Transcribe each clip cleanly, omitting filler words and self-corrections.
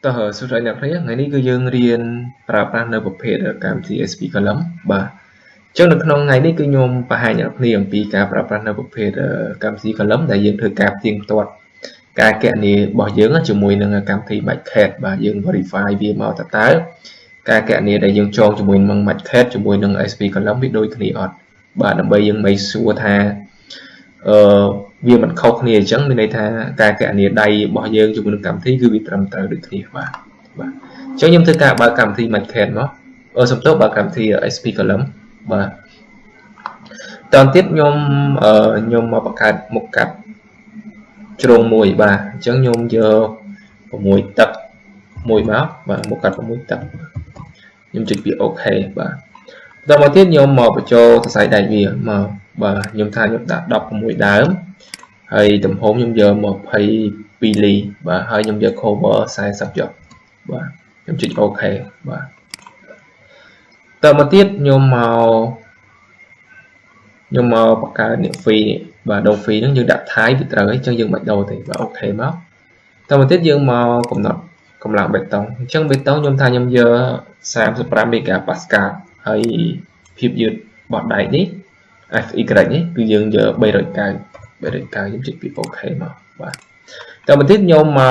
តើសួស្តីអ្នកគ្នាថ្ងៃនេះគឺយើងរៀនប្រើប្រាស់នៅប្រភេទកម្មវិធី SP Column បាទអញ្ចឹងនៅក្នុងថ្ងៃនេះគឺខ្ញុំបង្ហាញអ្នកគ្នាអំពីការប្រើប្រាស់នៅប្រភេទកម្មវិធី Column ដែលយើងធ្វើការផ្ទៀងផ្ទាត់ការគណនារបស់យើងជាមួយនឹងកម្មវិធី Matchcat បាទយើង verify វាមកតើការគណនាដែលយើងចងជាមួយនឹង Matchcat ជាមួយនឹង SP Column វាដូចគ្នាអត់បាទដើម្បីយើង make sure ថាវាមិនខុសគ្នាអញ្ចឹងមានន័យថាការគណនាដៃរបស់យើងជាមួយនឹងកម្មវិធីគឺវាត្រឹមត្រូវដូចគ្នាបាទអញ្ចឹងខ្ញុំធ្វើការបើកកម្មវិធី Matchcat មកសំទោសបើកកម្មវិធី SP Column បាទតទៅទៀតខ្ញុំមកបង្កើតមុខកាត់ជ្រុងមួយបាទអញ្ចឹងខ្ញុំយក6ទឹកមួយមកបាទមុខកាត់6ទឹកខ្ញុំចុចវាអូខេបាទបន្តមកទៀតខ្ញុំមកបញ្ចូលសរសៃដែកវាមកបាទខ្ញុំថាខ្ញុំដាក់16ដើមហើយទំហំខ្ញុំយក22លីបាទហើយខ្ញុំយក cover 40យកបាទខ្ញុំចុចអូខេបាទតទៅមកទៀតខ្ញុំមកបង្កើតនេះ fee នេះបាទដូរ fee ហ្នឹងយើងដាក់ type វាត្រូវហើយអញ្ចឹងយើងមិនដូរទេបាទអូខេមកតទៅមកទៀតយើងមកកំណត់កម្លាំងបេតុងអញ្ចឹងបេតុងខ្ញុំថាខ្ញុំយក35 megapascal ហើយភាពយឺតរបស់ដែកនេះ FY នេះគឺយើងយក390ខ្ញុំចុចពីអូខេមកបាទតទៅទៀតខ្ញុំម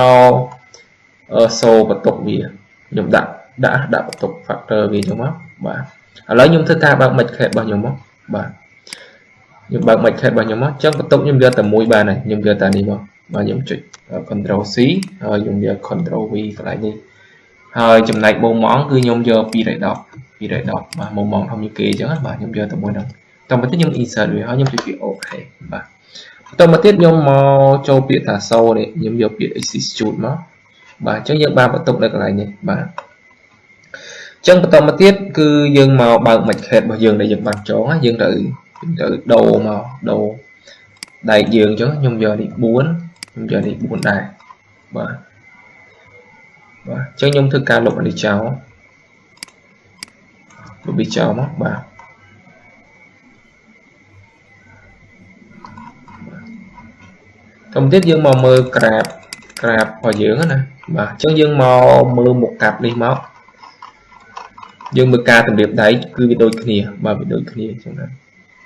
កសូបន្ទុកវាខ្ញុំដាក់បន្ទុក factor វាចឹងមកបាទឥឡូវខ្ញុំធ្វើការបើក Matchcat របស់ខ្ញុំមកបាទខ្ញុំបើក Matchcat របស់ខ្ញុំមកអញ្ចឹងបន្ទុកខ្ញុំយកតែមួយបានហើយខ្ញុំយកតែនេះមកបាទខ្ញុំចុច Ctrl C ហើយខ្ញុំយក Ctrl V កន្លែងនេះហើយចំណែកមុំម៉ងគឺខ្ញុំយក210បាទមុំម៉ងធំជាងគេអញ្ចឹងបាទខ្ញុំយកតែមួយហ្នឹងតមកទៀតខ្ញុំ insert វាហើយខ្ញុំចុចពីអូខេបាទបន្តមកទៀតខ្ញុំមកចូលពាក្យថាសូនេះខ្ញុំយកពាក្យ execute មកបាទអញ្ចឹងយើងបានបន្ទុកនៅកន្លែងនេះបាទអញ្ចឹងបន្តមកទៀតគឺយើងមកបើក Matchcat របស់យើងដែលយើងបានចងយើងទៅដូរមកដូរដែកយើងអញ្ចឹងខ្ញុំយកនេះ4ខ្ញុំយកនេះ4ដែរបាទអញ្ចឹងខ្ញុំធ្វើការលុបអានេះចោលមកបាទតាមទៀតយើងមកមើលក្រាបរបស់យើងណាបាទអញ្ចឹងយើងមកមើលមុខកាប់នេះមកយើងមើលការតម្រៀបដៃគឺវាដូចគ្នាបាទវាដូចគ្នាអញ្ចឹងណា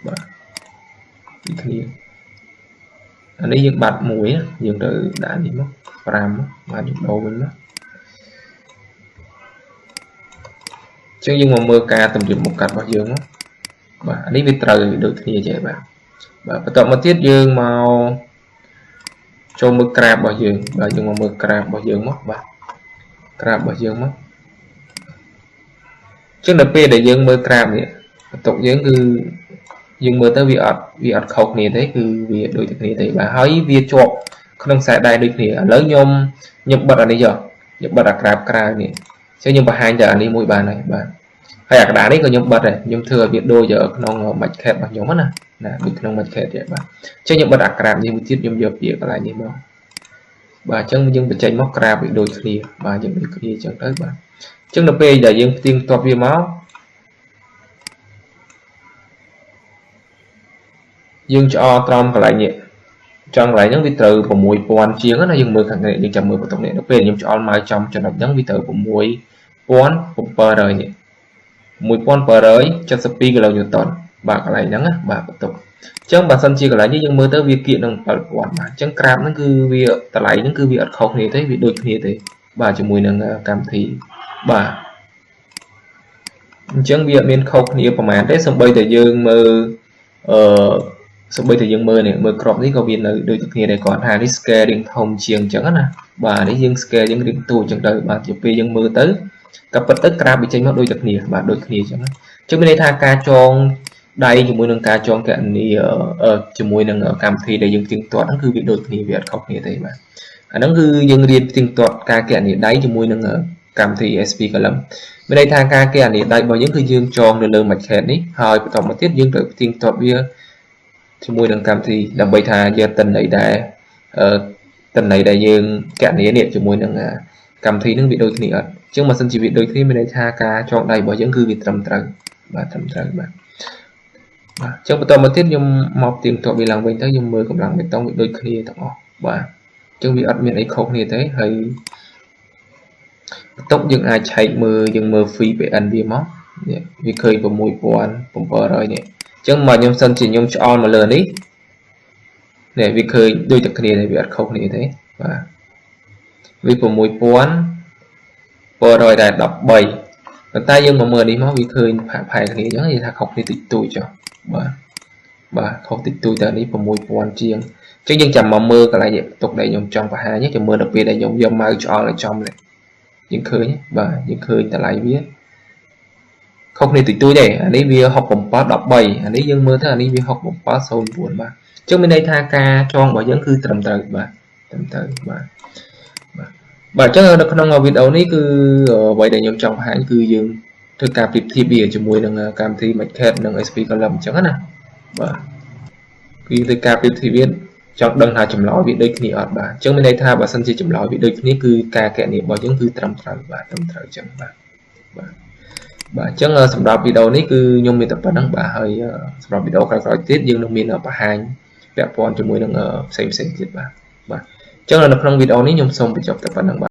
បាទដូចគ្នាអានេះយើងបាត់មួយយើងទៅដាក់នេះមក5បាទយើងដូរវិញមកអញ្ចឹងយើងមកមើលការតម្រៀបមុខកាត់របស់យើងមកបាទអានេះវាត្រូវដូចគ្នាចេះបាទបន្តមកទៀតយើងមកចូលមើលក្រាបរបស់យើងបាទយើងមកមើលក្រាបរបស់យើងមកបាទក្រាបរបស់យើងមកអញ្ចឹងដល់ពេលដែលយើងមើលក្រាបនេះបន្ទុកយើងគឺយើងមើលទៅវាអត់ខុសគ្នាទេគឺវាដូចតែគ្នាទេបាទហើយវាជាប់ក្នុងខ្សែដៃដូចគ្នាឥឡូវខ្ញុំបិទអានេះយកខ្ញុំបិទអាក្រាបក្រៅនេះអញ្ចឹងខ្ញុំបង្ហាញតែអានេះមួយបានហើយបាទហើយអាក្តារនេះក៏ខ្ញុំបិទដែរខ្ញុំធ្វើឲ្យវាដូចក្នុង Matchcat របស់ខ្ញុំណាដូចក្នុង Matchcat ទេបាទអញ្ចឹងខ្ញុំបិទអាក្រាបនេះមួយទៀតខ្ញុំយកពាក្យកន្លែងនេះមកបាទអញ្ចឹងយើងបញ្ចេញមកក្រាបវាដូចគ្នាបាទយើងដូចគ្នាអញ្ចឹងទៅបាទអញ្ចឹងដល់ពេលដែលយើងផ្ទៀងផ្ទាត់វាមកយើងឆ្អល់ត្រង់កន្លែងនេះចង់កន្លែងហ្នឹងវាត្រូវ6000ជាងណាយើងមើលខាងនេះយើងចាំមើលបន្ទុកនេះដល់ពេលខ្ញុំឆ្អល់មកចំចំណុចហ្នឹងវាត្រូវ6700នេះ1772គីឡូញូតុនបាទកន្លែងហ្នឹងណាបាទបន្ទុកអញ្ចឹងបើសិនជាកន្លែងនេះយើងមើលទៅវាគៀកនឹង7000បាទអញ្ចឹងក្រាបហ្នឹងគឺវាតម្លៃហ្នឹងគឺវាអត់ខុសគ្នាទេវាដូចគ្នាទេបាទជាមួយនឹងកម្មវិធីបាទអញ្ចឹងវាអត់មានខុសគ្នាប្រហែលទេសូម្បីតែយើងមើលនេះមើលក្របនេះក៏វានៅដូចគ្នាដែរគាត់ថានេះ scale រៀងធំជាងអញ្ចឹងណាបាទនេះយើង scale យើងរៀងតូចអញ្ចឹងទៅបាទទៅពេលយើងមើលទៅក៏ពិតទៅក្រាបវាចេញមកដូចតែគ្នាបាទដូចគ្នាអញ្ចឹងមានន័យថាការចងដៃជាមួយនឹងការចងគណនាជាមួយនឹងកម្មវិធីដែលយើងផ្ទៀងផ្ទាត់ហ្នឹងគឺវាដូចគ្នាវាអត់ខុសគ្នាទេបាទអាហ្នឹងគឺយើងរៀនផ្ទៀងផ្ទាត់ការគណនាដៃជាមួយនឹងកម្មវិធី SP Column មានន័យថាការគណនាដៃរបស់យើងគឺយើងចងនៅលើ Matchcat នេះហើយបន្តមកទៀតយើងត្រូវផ្ទៀងផ្ទាត់វាជាមួយនឹងកម្មវិធីដើម្បីថាយកតិន័យដែលយើងគណនានេះជាមួយនឹងកម្មវិធីនឹងវាដូចគ្នាអត់អញ្ចឹងបើសិនជាវាដូចគ្នាមានន័យថាការចងដៃរបស់យើងគឺវាត្រឹមត្រូវបាទត្រឹមត្រូវបាទអញ្ចឹងបន្តមកទៀតខ្ញុំមកផ្ទៀងផ្ទាត់វាឡើងវិញទៅខ្ញុំមើលកម្លាំងបេតុងវាដូចគ្នាទាំងអស់បាទអញ្ចឹងវាអត់មានអីខុសគ្នាទេហើយ tốc dừng ai chạy mưa dừng mưa phi về ăn bia móc vì khơi vào mùi buồn bụng bờ rồi nhỉ chứ mà nhôm sân chỉ nhôm cho mà lừa đi để vì khơi đôi tập này bị không như thế và vì của mùi buồn bờ rồi đã đọc bảy người ta dừng mà mưa đi máu vì khơi phải cái này giống như thà học đi tịch tui cho bà không tịch tui tại đi của mùi buồn chiêng chứ nhưng chầm mà mưa cái lại tục đầy nhôm trong và hai nhé cho mưa đặc biệt là nhôm dâm mai cho lại trong này những khơi nhé và những khơi ta lại biết không nên tịch tôi để anh ấy vì học một khóa đọc bài anh ấy dân mơ thế anh ấy vì học một khóa sâu buồn mà trước bên đây tha ca cho bảo dân cư tầm tới bà chắc là không ngờ video này cứ vậy để nhầm trong hãng cư dương tôi cà phê thi bìa cho mùi đằng cam thi mạch khét đằng SP còn lầm chẳng nè bà khi tôi cà phê thi viết chọn đằng hà chấm lói vị đây thì ở bà trước bên đây tha bà sân si chấm lói vị đây này cứ ca kẹt niệm bảo dân cư tầm tới chẳng bà chắc là sầm đọc video này cứ nhung mi tập bản đăng bà hơi sầm đọc video cái gọi tiết dương đồng miền ở bà hai đẹp quan cho mùi đằng xem tiết bà chắc là trong video này nhung xong bị chọc tập bản đăng bà